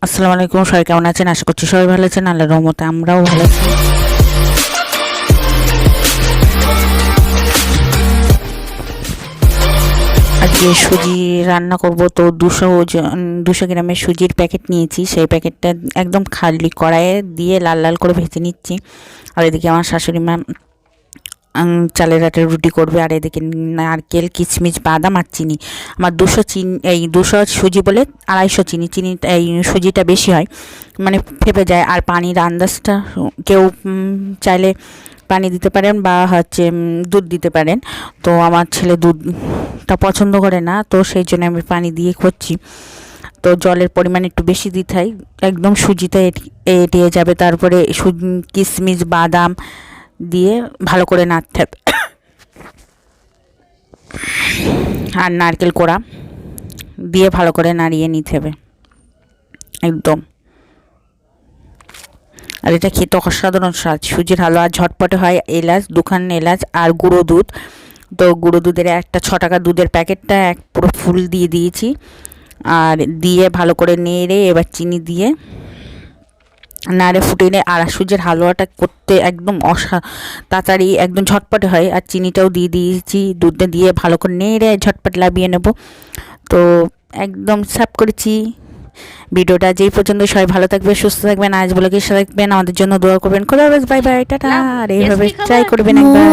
আসসালামু আলাইকুম, সবাই কেমন আছেন? আশা করছি সবাই ভালো আছেন। আল্লাহর রহমতে আমরাও ভালো আছি। আজকে সুজি রান্না করব, তো 200 গ্রামের সুজির প্যাকেট নিয়েছি। সেই প্যাকেটটা একদম খালি কড়াইয়ে দিয়ে লাল লাল করে ভেজে নিচ্ছি। আর এদিকে আমার শাশুড়ি মা চালের আটার রুটি করবে, আর এদিকে নারকেল, কিশমিশ, বাদাম আর চিনি। আমার 200 সুজি বলে 250 চিনি। এই সুজিটা বেশি হয়, মানে ফেপে যায়। আর পানির আন্দাজটা কেউ চাইলে পানি দিতে পারেন বা দুধ দিতে পারেন। তো আমার ছেলে দুধটা পছন্দ করে না, তো সেই জন্য আমি পানি দিয়ে করছি। তো জলের পরিমাণ একটু বেশি দিতে হয়, একদম সুজিটা এটিয়ে যাবে। তারপরে কিশমিশ, বাদাম দিয়ে ভালো করে নাড়তে হবে, আর নারকেল কোড়া দিয়ে ভালো করে নাড়িয়ে নিতে হবে একদম। আর এটা খেতে অসাধারণ স্বাদ। সুজির হালুয়া ঝটপটে হয়। এলাচ, 2খান এলাচ আর গুঁড়ো দুধ। তো গুঁড়ো দুধের একটা 6 টাকা দুধের প্যাকেটটা পুরো ফুল দিয়ে দিয়েছি, আর দিয়ে ভালো করে নেড়ে এবার চিনি দিয়ে নাড়ে ফুটিয়ে। আর সুজির হালুয়াটা করতে একদম তাড়াতাড়ি, একদম ঝটপটে হয়। আর চিনিটাও দিয়ে দিয়েছি, দুধটা দিয়ে ভালো করে নেড়ে ঝটপট লাভিয়ে নেব। তো একদম সার্ভ করেছি। ভিডিওটা যেই পর্যন্ত, সবাই ভালো থাকবে, সুস্থ থাকবেন, আজ বলে কি থাকবেন, আমাদের জন্য দোয়া করবেন। খোদা হাফেজ, বাই বাই, টাটা। আর এইভাবে ট্রাই করবেন একবার।